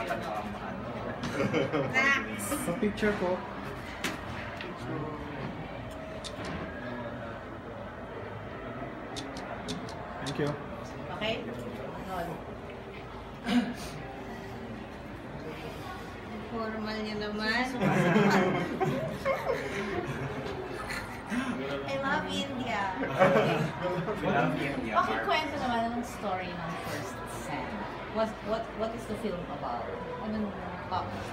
nakakatamaan. Next! Picture ko. Thank you. Okay? Roll. Formal niya naman. I love India. Okay, kwento naman ng story ng first set. What is the film about? Anong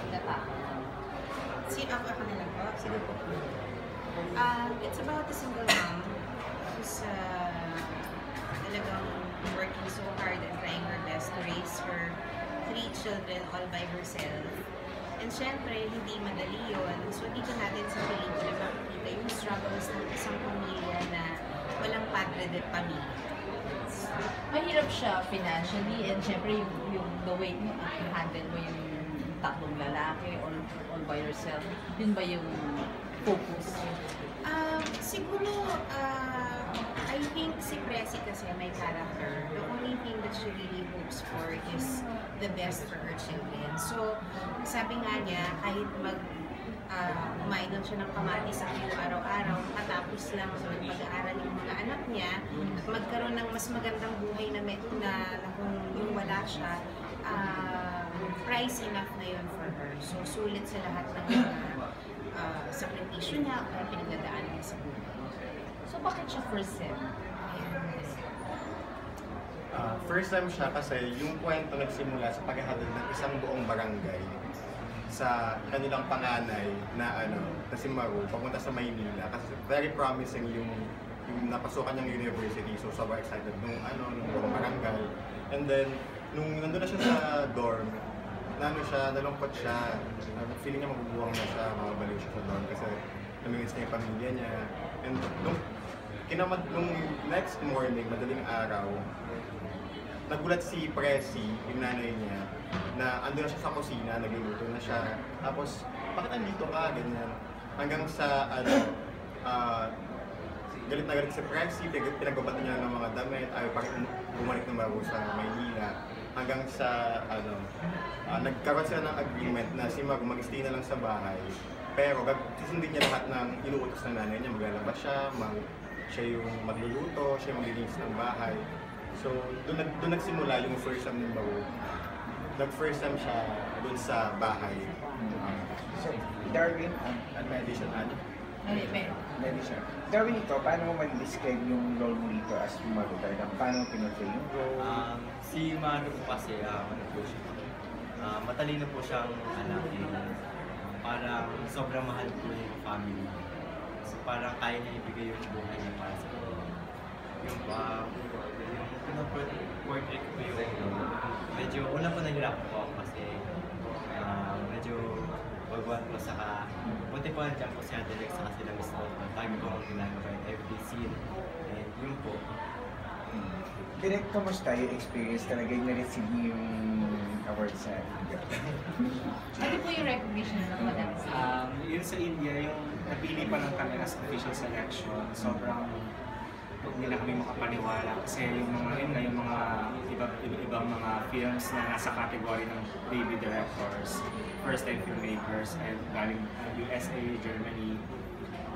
tinatapos? Ako na lang po. Sige po. It's about a single mom who's talagang working so hard and trying her best to raise her 3 children all by herself. And syempre, hindi madali yun. So dito natin sa pelikula makikita yung struggles ng isang pamilya na walang padre de pamilya. Mahirap siya financially and syempre yung the way mo i-handle mo yung tatlong lalaki or all by yourself, yun ba yung focus? Siguro, I think si Presi kasi may character. The only thing that she really hopes for is the best for her children. So, sabi nga niya, kahit kumain siya ng kamatis sa araw-araw, matapos lang pag-aaral yung mga anak niya, at magkaroon ng mas magandang buhay na kung yung wala siya, price enough na yun for her. So, sulit sa lahat ng sakripisyo niya o pinagdadaanan niya sa buhay. So, bakit siya first set? First time siya kasi yung kwento nagsimula sa paghahatid ng isang buong barangay sa kanilang panganay na si Maru papunta sa Maynila kasi very promising yung napasukan niyang university, so sobrang excited nung buong barangay. And then nung nandun na siya sa dorm, nalungkot siya, feeling niya mabubuwang na siya, mababaliw siya sa dorm kasi namimiss niya yung pamilya niya. And nung next morning, madaling araw, nagulat si Presi, yung nanay niya, na ando na siya sa kusina, nagluluto na siya. Tapos, bakit andito ka? Ganyan. Hanggang sa, galit na galit si Presi, pinagbabatan niya ng mga damit, ayaw pa rin bumalik ng Maru sa Maynila. Hanggang sa, nagkaroon sila ng agreement na si Maru mag-stay na lang sa bahay. Pero, susundin niya lahat ng inuutos ng nanay niya. Maglalabas siya, siya yung magluluto, siya yung maglilinis ng bahay. So, doon nagsimula yung first time ng Maru. Nag-first time siya doon sa bahay. So, Darwin, Meditation. Meditation. Darwin, ito, paano mo mag-describe yung role mo dito as Maru? Paano pinag-play yung role? Si Maru po kasi, matalino po siyang anak. Parang sobrang mahal po yung family. So, parang kaya niya ibigay yung buhay niya para sa kanila. Yung portrait ko yung medyo una po nahirap po ako kasi medyo wagwan po saka buti po nandiyan po si Ate Lex saka sila Miss Otto. Lagi ko ang ginagawa yung every scene and yun po. Direct, kamusta yung experience talaga yung na-receive niyo yung award sa India? Ano po yung recognition ng Madam? Yun sa India, yung napili pa lang kami as official selection, sobrang hindi na kami makapaniwala kasi yung mga ibang mga films na nasa category ng baby directors, first time filmmakers, and galing USA, Germany,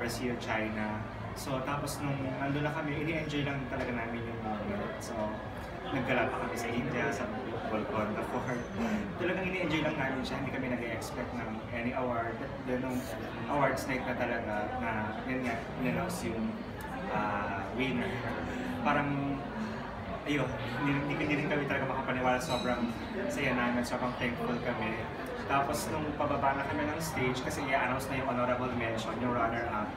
Brazil, China. So tapos nung nandun na kami, ini-enjoy lang talaga namin yung moment. So naggalap pa kami sa India, sa Golconda Fort. Talagang ini-enjoy lang namin siya, hindi kami nag-expect ng any award. Then nung awards night na talaga, na yun nga, in-announce yung winner. Parang, ayun, hindi rin kami talaga makapaniwala. Sobrang saya namin, sobrang thankful kami. Tapos nung pababa na kami ng stage, kasi i-announce na yung honorable mention, yung runner-up,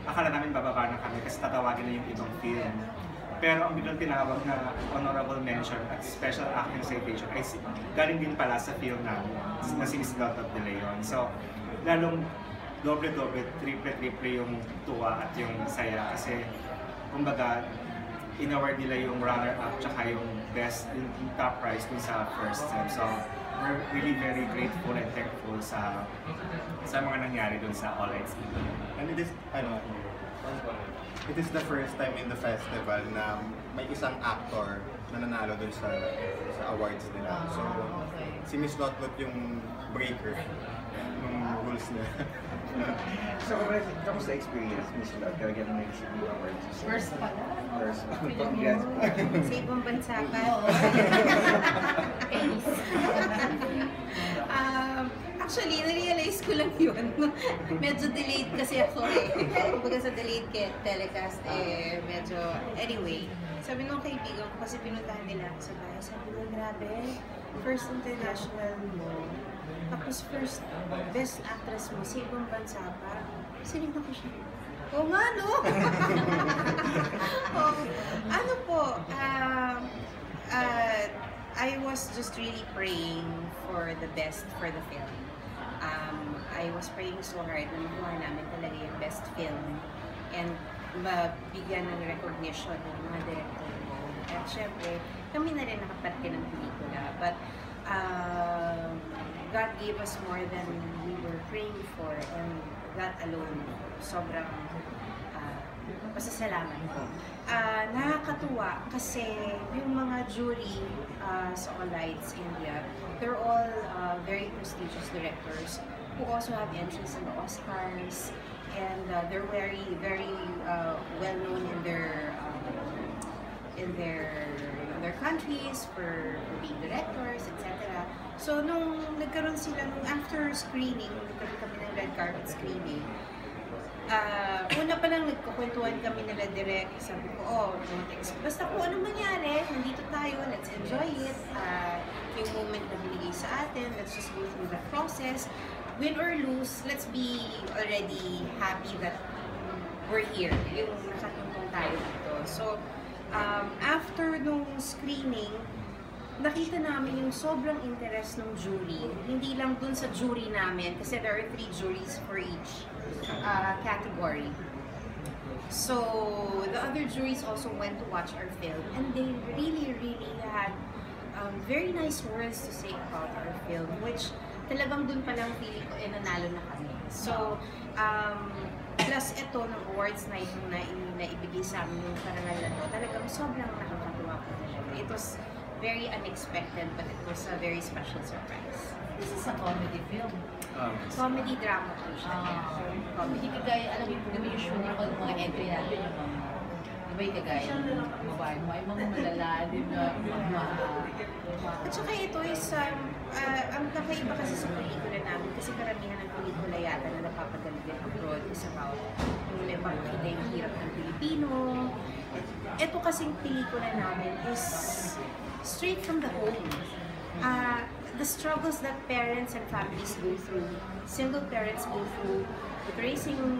akala namin bababa na kami kasi tatawagin na yung ibang film. Pero ang biglang tinawag na honorable mention at special acting citation ay galing din pala sa film namin, na si Miss Delta de Leon. So, lalong doble-doble, triple-triple yung tuwa at yung saya kasi kumbaga in-award nila yung runner-up tsaka yung best, yung top prize dun sa first time. So, we're really very grateful and thankful sa mga nangyari dun sa All Rights. And it is, it is the first time in the festival na may isang actor na nanalo dun sa awards nila. So, si Miss Lotlot yung breaker ng rules niya. So, kamusta experience, Miss Love? Talagang nag-receive yung awards. First pa lang. First. Congrats. Sa ibang bansa pa. Actually, na-realize ko lang yun. Medyo delayed kasi ako eh. Kumbaga sa delayed telecast eh, medyo... Anyway, sabi nung kaibigan ko kasi pinuntahan nila ako sa bahay. Sabi nung, grabe, first international mo. Tapos first best actress mo sa ibang bansa pa. Sinignan ko siya. Oo nga, no? Ano po, I was just really praying for the best for the film. I was praying so hard na makuha namin talaga yung best film and mabigyan ng recognition ng mga director mo. At syempre, kami na rin nakaparte ng pelikula. But God gave us more than we were praying for, and that alone, sobrang pasasalamat ko. Nakakatuwa kasi yung mga jury sa All Lights India, they're all very prestigious directors who also have entries in the Oscars, and they're very well known in their countries for being directors, etc. So nung nagkaroon sila, nung after screening, nagkaroon kami ng red carpet screening, una pa lang nagkukwentuhan kami nila direct. Sabi ko, basta kung anong mangyari, nandito tayo, let's enjoy it. Yung moment na binigay sa atin, let's just go through the process. Win or lose, let's be already happy that we're here. Yung nakatuntong tayo dito. So, after nung screening, nakita namin yung sobrang interest ng jury. Hindi lang dun sa jury namin, kasi there are 3 juries for each category. So, the other juries also went to watch our film, and they really had very nice words to say about our film, which talagang dun palang feeling ko, nanalo na kami. So, plus ito ng awards na itong naibigay sa amin yung parangal na to, talagang sobrang nakakatuwa po talaga. It was very unexpected, but it was a very special surprise. This is a comedy film. Comedy drama po siya. Hindi kagaya, alam mo yung usually yung mga entry natin, yung mga, di ba yung kagaya yung babae mo, ay mga malala, di ba, At saka ito is, ang kakaiba kasi sa pelikula namin, kasi karamihan ng pelikula yata na napapagaling abroad is about yung napapakita yung hirap ng Pilipino. Ito kasing pelikula namin is straight from the home. The struggles that parents and families go through, single parents go through, with raising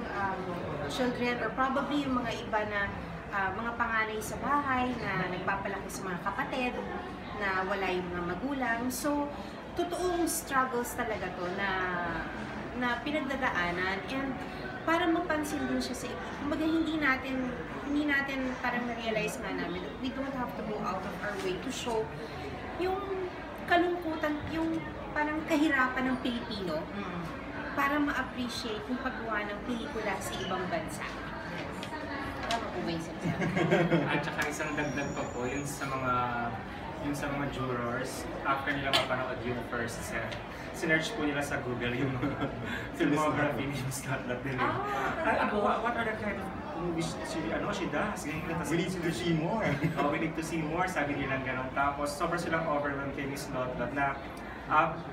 children, or probably yung mga iba na mga panganay sa bahay na nagpapalaki sa mga kapatid na wala yung mga magulang. So, totoong struggles talaga to na pinagdadaanan, and para mapansin din siya sa iba. Kumbaga hindi natin parang na-realize nga namin that we don't have to go out of our way to show yung kalungkutan, yung parang kahirapan ng Pilipino para ma-appreciate yung paggawa ng pelikula sa ibang bansa. Tama po ba yung sinasabi? At saka isang dagdag pa po, yun sa mga jurors, after nila mapanood yung first set, sinearch po nila sa Google yung filmography ni Miss Lotlot din. What are the kind of movies she does? We need to see more. We need to see more, sabi nila gano'n. Tapos sobrang silang overwhelmed kay Miss Lotlot na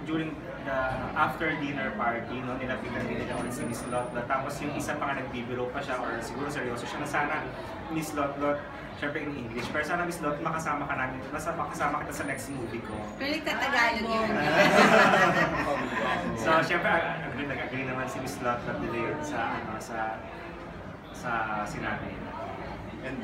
during the after dinner party, no, nilapitan din nila ulit si Miss Lotlot. Tapos yung isa pa nga nagbibiro pa siya, or siguro seryoso siya na sana, Miss Lotlot, syempre in English, pero sana Miss Lotlot, makasama kita sa next movie ko. Pero nagtatagalog yun. So syempre, nag-agree naman si Miss Lotlot nila yun sa sinabi. And